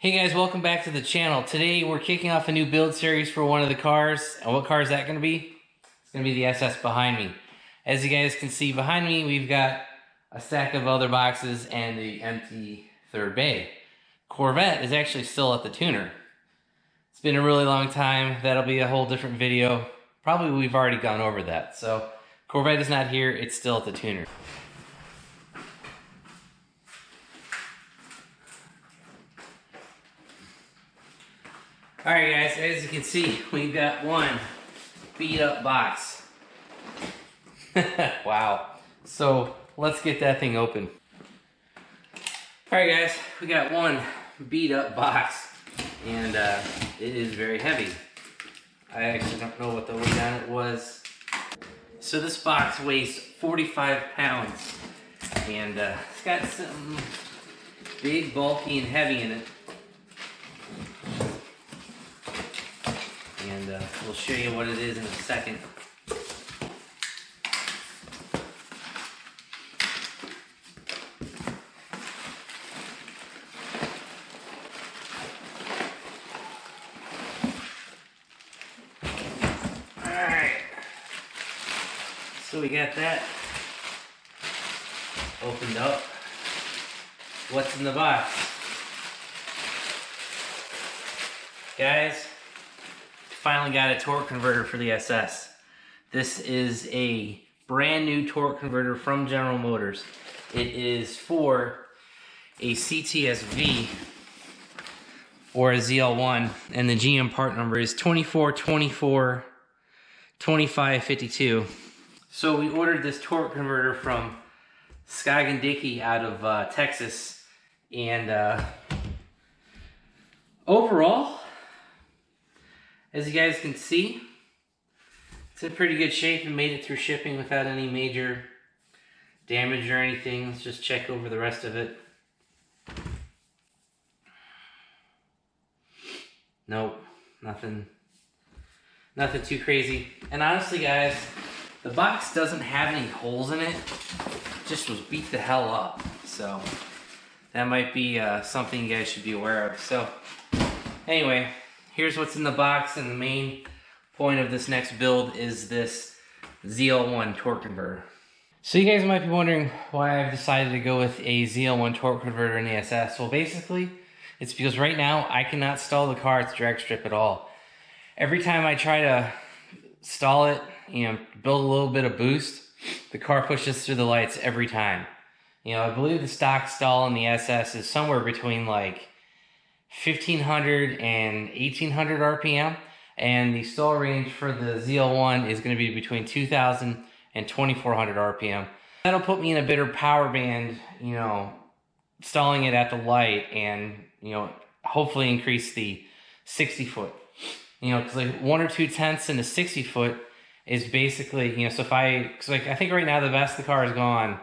Hey guys, welcome back to the channel. Today we're kicking off a new build series for one of the cars. And what car is that going to be? It's going to be the SS behind me. As you guys can see behind me, we've got a stack of other boxes and the empty third bay. Corvette is actually still at the tuner. It's been a really long time. That'll be a whole different video. Probably we've already gone over that. So Corvette is not here, it's still at the tuner. Alright guys, as you can see, we've got one beat up box. Wow. So let's get that thing open. Alright guys, we got one beat up box and it is very heavy. I actually don't know what the weight on it was. So this box weighs 45 pounds and it's got something big, bulky, and heavy in it. And we'll show you what it is in a second. Alright. So we got that opened up. What's in the box? Guys, finally got a torque converter for the SS. This is a brand new torque converter from General Motors. It is for a CTS-V or a ZL1, and the GM part number is 24242552. So we ordered this torque converter from Skog & Dickey out of Texas, and overall, as you guys can see, it's in pretty good shape and made it through shipping without any major damage or anything. Let's just check over the rest of it. Nope, nothing too crazy. And honestly guys, the box doesn't have any holes in it. It just was beat the hell up. So that might be something you guys should be aware of. So anyway, here's what's in the box, and the main point of this next build is this ZL1 torque converter. So you guys might be wondering why I've decided to go with a ZL1 torque converter in the SS. Well, basically, it's because right now I cannot stall the car at the drag strip at all. Every time I try to stall it, build a little bit of boost, the car pushes through the lights every time. I believe the stock stall in the SS is somewhere between like 1500 and 1800 RPM, and the stall range for the ZL1 is going to be between 2000 and 2400 RPM. That'll put me in a better power band, stalling it at the light, and hopefully increase the 60 foot. Because like 1 or 2 tenths in the 60 foot is basically, so if I think right now the best the car has gone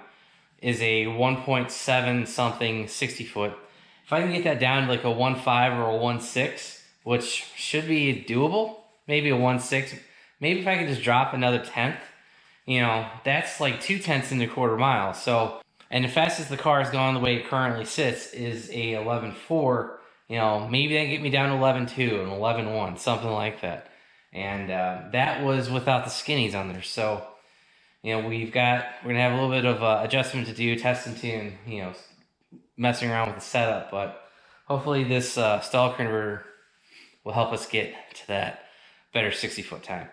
is a 1.7 something 60 foot. If I can get that down to like a 1.5 or a 1.6, which should be doable, maybe a 1.6, maybe if I can just drop another tenth, that's like 2 tenths in a quarter mile. So, and the fastest the car has gone the way it currently sits is a 11.4, maybe that can get me down to 11.2 and 11.1, something like that. And that was without the skinnies on there. So, we're going to have a little bit of adjustment to do, test and tune, messing around with the setup, but hopefully this stall converter will help us get to that better 60 foot time.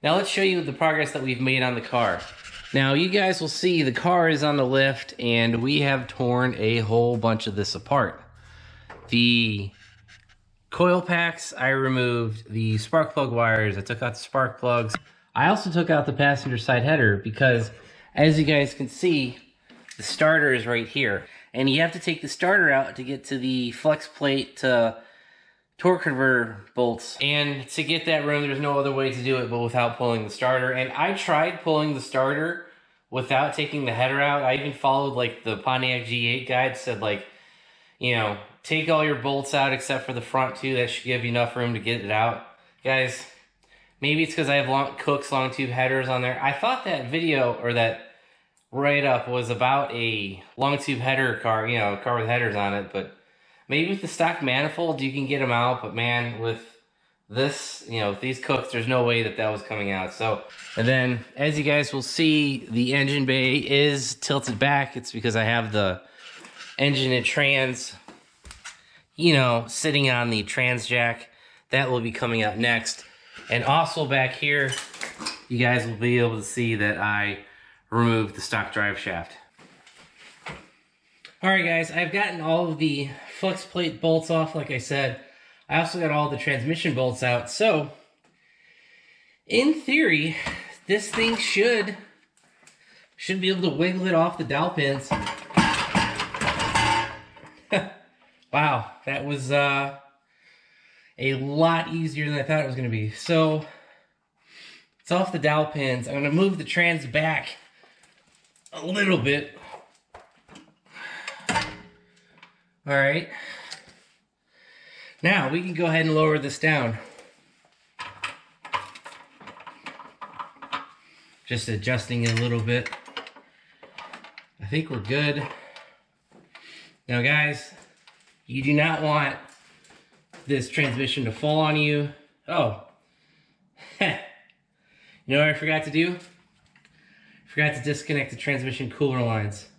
Now let's show you the progress that we've made on the car. Now you guys will see the car is on the lift and we have torn a whole bunch of this apart. The coil packs, I removed the spark plug wires, I took out the spark plugs. I also took out the passenger side header because, as you guys can see, the starter is right here. And you have to take the starter out to get to the flex plate to torque converter bolts. And to get that room, there's no other way to do it but without pulling the starter. And I tried pulling the starter without taking the header out. I even followed like the Pontiac G8 guide, said like, take all your bolts out except for the front two. That should give you enough room to get it out. Guys, maybe it's because I have Cook's long tube headers on there. I thought that video, or that write-up, was about a long tube header car, a car with headers on it, but Maybe with the stock manifold you can get them out, but man, with this, you know, with these cooks, there's no way that was coming out. So, and then as you guys will see, the engine bay is tilted back. It's because I have the engine and trans, you know, sitting on the trans jack. That will be coming out next. And also back here, you guys will be able to see that I removed the stock drive shaft. Alright guys, I've gotten all of the flex plate bolts off, like I said. I also got all the transmission bolts out. So, in theory, this thing should be able to wiggle it off the dowel pins. Wow, that was a lot easier than I thought it was going to be. So, it's off the dowel pins. I'm going to move the trans back a little bit. Alright. Now, we can go ahead and lower this down. Just adjusting it a little bit. I think we're good. Now guys, you do not want this transmission to fall on you. Oh. You know what I forgot to do? I forgot to disconnect the transmission cooler lines.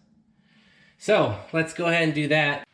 So, let's go ahead and do that.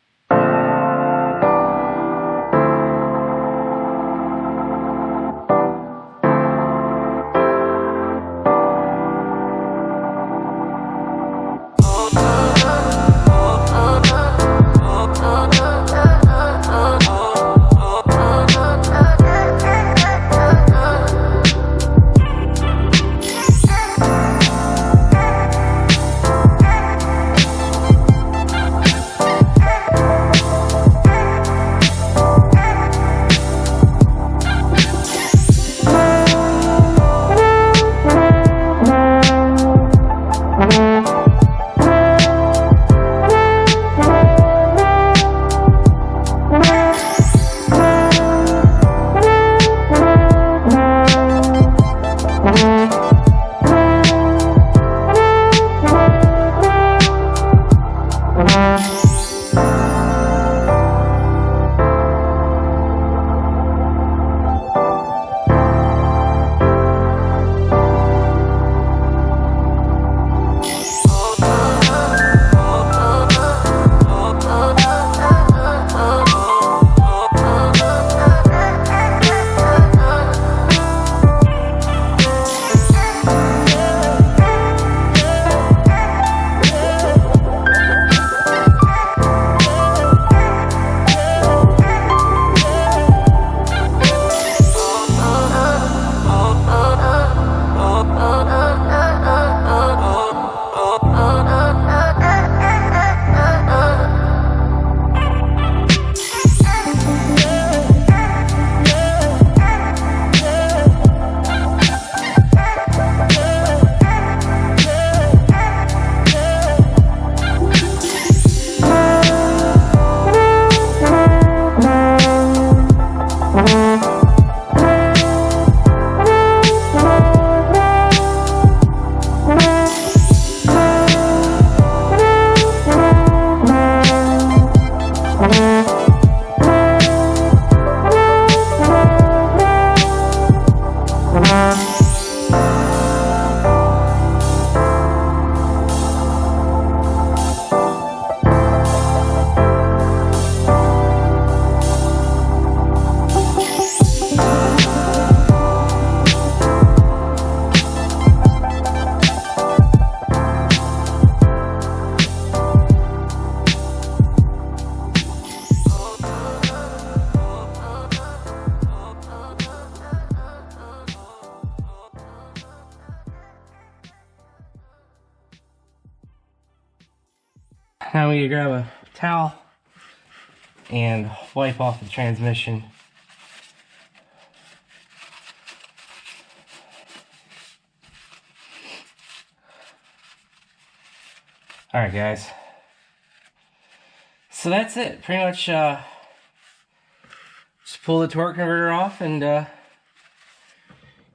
Now we grab a towel and wipe off the transmission. Alright guys, so that's it. Pretty much just pull the torque converter off and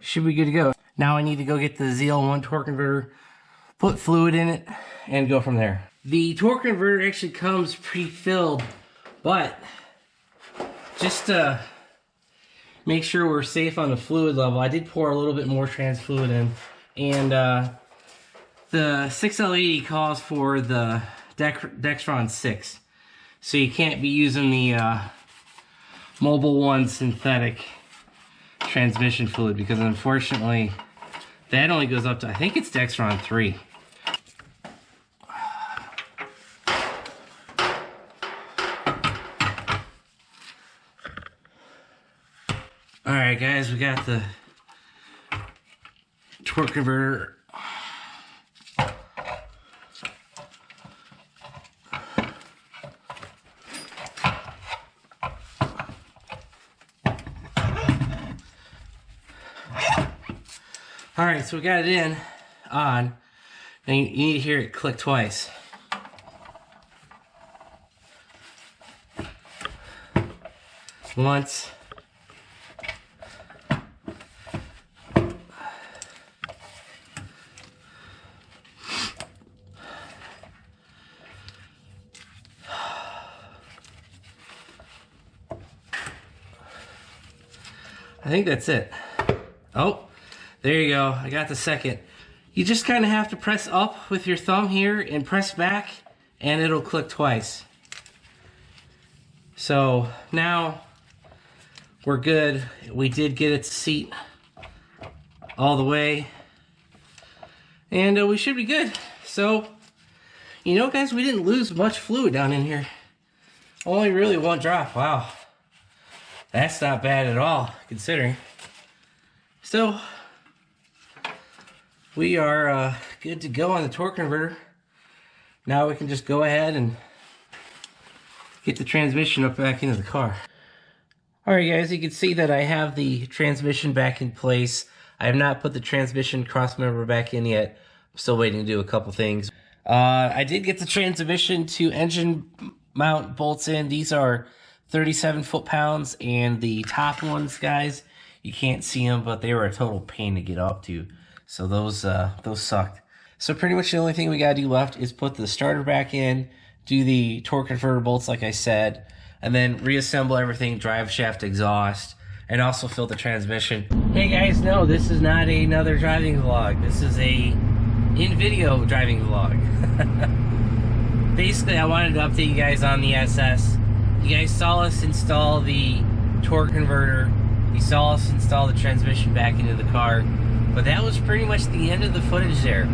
should be good to go. Now I need to go get the ZL1 torque converter, put fluid in it, and go from there. The torque converter actually comes pre-filled But just to make sure we're safe on the fluid level, I did pour a little bit more trans fluid in. And the 6L80 calls for the Dexron 6. So you can't be using the Mobile One synthetic transmission fluid, because unfortunately that only goes up to, I think it's Dexron 3. Alright guys, we got the torque converter. Alright, so we got it on, and you need to hear it click twice. Once. I think that's it. Oh, there you go. I got the second. You just kind of have to press up with your thumb here and press back, and it'll click twice. So now we're good. We did get its seat all the way, and we should be good. So, you know guys, we didn't lose much fluid down in here. Only really one drop. Wow. That's not bad at all, considering. So, we are good to go on the torque converter. Now we can just go ahead and get the transmission up back into the car. Alright guys, you can see that I have the transmission back in place. I have not put the transmission cross member back in yet. I'm still waiting to do a couple things. I did get the transmission to engine mount bolts in. These are 37 foot-pounds, and the top ones, guys, you can't see them, but they were a total pain to get up to. So those sucked. So pretty much the only thing we gotta do left is put the starter back in, do the torque converter bolts like I said, and then reassemble everything, drive shaft, exhaust, and also fill the transmission. Hey guys, no, this is not another driving vlog. This is a in-video driving vlog. Basically, I wanted to update you guys on the SS. You guys saw us install the torque converter. You saw us install the transmission back into the car. But that was pretty much the end of the footage there.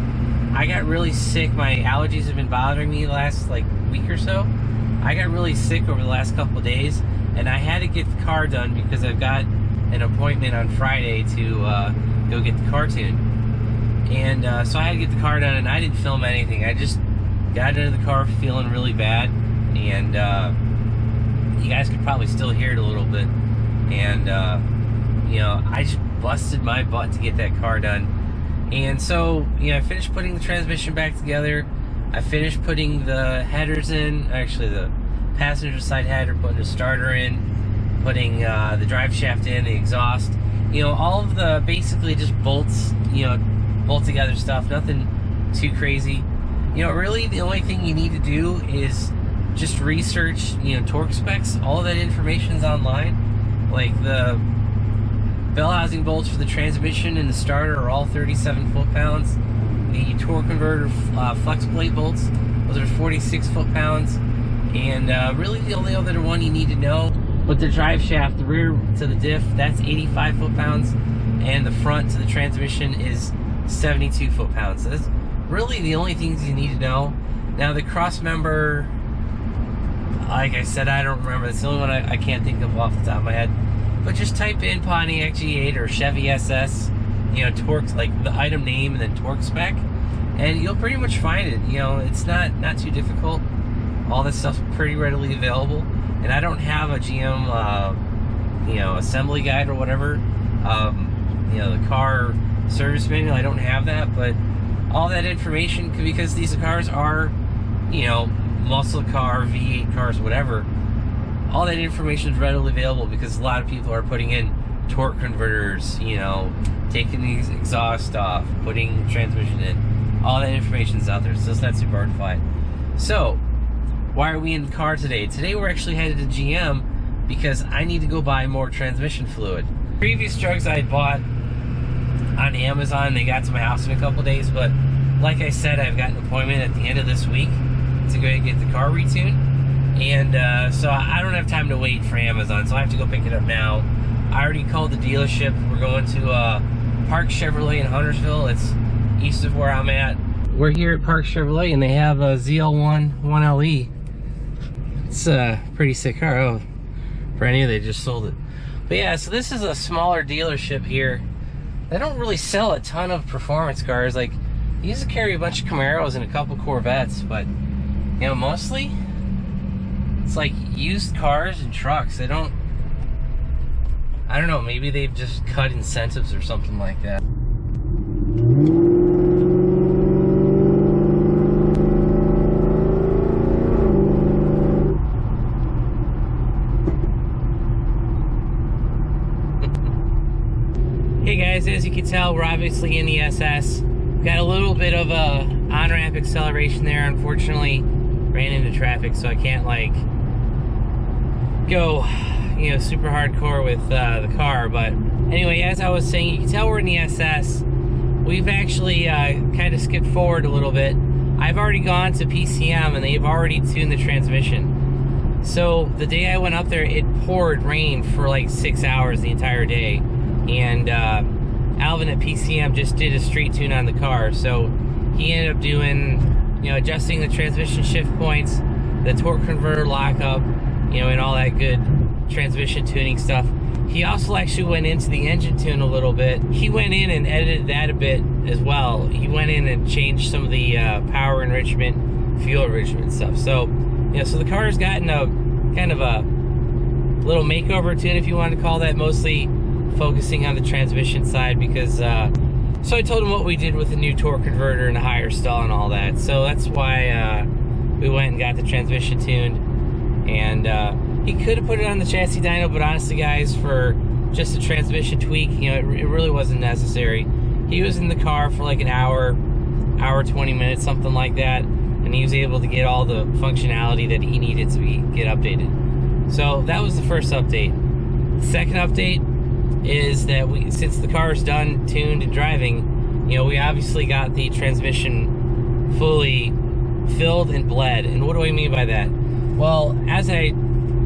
I got really sick. My allergies have been bothering me the last week or so. I got really sick over the last couple of days, and I had to get the car done because I've got an appointment on Friday to go get the car tuned. And so I had to get the car done, and I didn't film anything. I just got into the car feeling really bad, and you guys could probably still hear it a little bit. And you know, I just busted my butt to get that car done. And so, you know, I finished putting the transmission back together. I finished putting the headers in, actually the passenger side header, putting the starter in, putting the drive shaft in, the exhaust. You know, all of the basically just bolts, you know, bolt together stuff, nothing too crazy. You know, really the only thing you need to do is just research, you know, torque specs. All of that information's online. Like the bell housing bolts for the transmission and the starter are all 37 foot-pounds. The torque converter flex plate bolts, those are 46 foot-pounds. And really the only other one you need to know, with the drive shaft, the rear to the diff, that's 85 foot-pounds, and the front to the transmission is 72 foot-pounds. So that's really the only things you need to know. Now the cross member, like I said, I don't remember. It's the only one I can't think of off the top of my head. But just type in Pontiac G8 or Chevy SS, you know, torque, like the item name and then torque spec, and you'll pretty much find it. You know, it's not too difficult. All this stuff's pretty readily available. And I don't have a GM, you know, assembly guide or whatever. You know, the car service manual, I don't have that, but all that information, because these cars are, you know, muscle car, V8 cars, whatever. All that information is readily available because a lot of people are putting in torque converters, you know, taking these exhaust off, putting transmission in. All that information is out there, so it's not super hard to find. So, why are we in the car today? Today we're actually headed to GM because I need to go buy more transmission fluid. Previous jugs I bought on Amazon, they got to my house in a couple days, but like I said, I've got an appointment at the end of this week to go get the car retuned, and so I don't have time to wait for Amazon, so I have to go pick it up now. I already called the dealership. We're going to Park Chevrolet in Huntersville. It's east of where I'm at. We're here at Park Chevrolet, and they have a ZL1 1LE. It's a pretty sick car. Oh, brand new, they just sold it. But yeah, so this is a smaller dealership here. They don't really sell a ton of performance cars. Like, they used to carry a bunch of Camaros and a couple Corvettes, but you know, mostly it's like used cars and trucks. They don't, I don't know, maybe they've just cut incentives or something like that. Hey guys, as you can tell, we're obviously in the SS. Got a little bit of a on-ramp acceleration there. Unfortunately, ran into traffic, so I can't like go, you know, super hardcore with the car. But anyway, as I was saying, you can tell we're in the SS. We've actually kind of skipped forward a little bit. I've already gone to PCM and they've already tuned the transmission. So the day I went up there, it poured rain for like 6 hours the entire day. And Alvin at PCM just did a street tune on the car, so he ended up doing, you know, adjusting the transmission shift points, the torque converter lockup, you know, and all that good transmission tuning stuff. He also actually went into the engine tune a little bit. He went in and edited that a bit as well. He went in and changed some of the power enrichment, fuel enrichment stuff. So, you know, so the car's gotten a kind of a little makeover tune, if you want to call that, mostly focusing on the transmission side because so I told him what we did with the new torque converter and the higher stall and all that. So that's why we went and got the transmission tuned. And he could have put it on the chassis dyno, but honestly guys, for just a transmission tweak, you know, it really wasn't necessary. He was in the car for like an hour 20 minutes, something like that, and he was able to get all the functionality that he needed to get updated. So that was the first update. The second update is that since the car is done, tuned, and driving, you know, we obviously got the transmission fully filled and bled. And what do I mean by that? Well, as I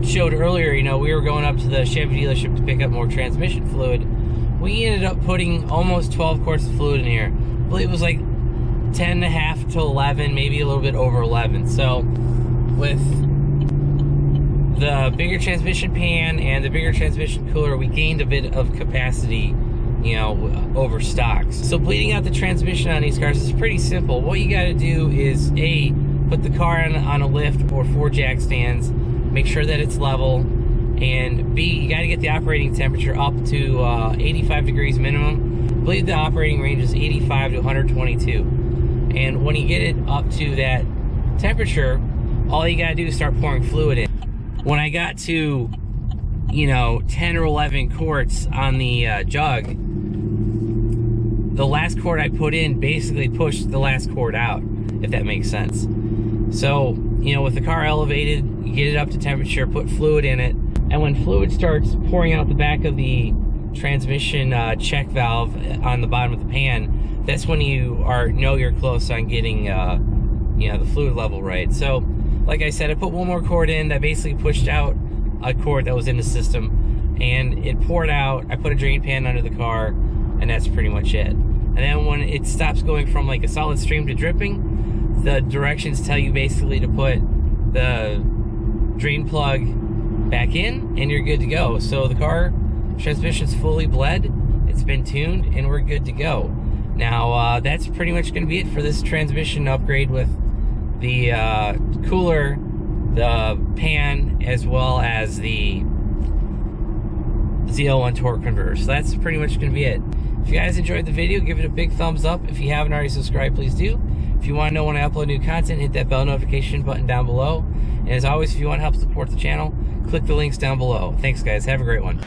showed earlier, you know, we were going up to the Chevy dealership to pick up more transmission fluid. We ended up putting almost 12 quarts of fluid in here. I believe it was like 10.5 to 11, maybe a little bit over 11. So with the bigger transmission pan and the bigger transmission cooler, we gained a bit of capacity, you know, over stocks. So bleeding out the transmission on these cars is pretty simple. What you got to do is A, put the car on a lift or 4 jack stands, make sure that it's level, and B, you got to get the operating temperature up to 85 degrees minimum. I believe the operating range is 85 to 122. And when you get it up to that temperature, all you got to do is start pouring fluid in. When I got to, you know, 10 or 11 quarts on the jug, the last quart I put in basically pushed the last quart out, if that makes sense. So, you know, with the car elevated, you get it up to temperature, put fluid in it, and when fluid starts pouring out the back of the transmission check valve on the bottom of the pan, that's when you know you're close on getting, you know, the fluid level right. So, like I said, I put one more quart in that basically pushed out a quart that was in the system, and it poured out. I put a drain pan under the car, and that's pretty much it. And then when it stops going from like a solid stream to dripping, the directions tell you basically to put the drain plug back in, and you're good to go. So the car transmission's fully bled, it's been tuned, and we're good to go. Now that's pretty much going to be it for this transmission upgrade with the cooler, the pan, as well as the ZL1 Torque Converter. So that's pretty much going to be it. If you guys enjoyed the video, give it a big thumbs up. If you haven't already subscribed, please do. If you want to know when I upload new content, hit that bell notification button down below. And as always, if you want to help support the channel, click the links down below. Thanks guys, have a great one.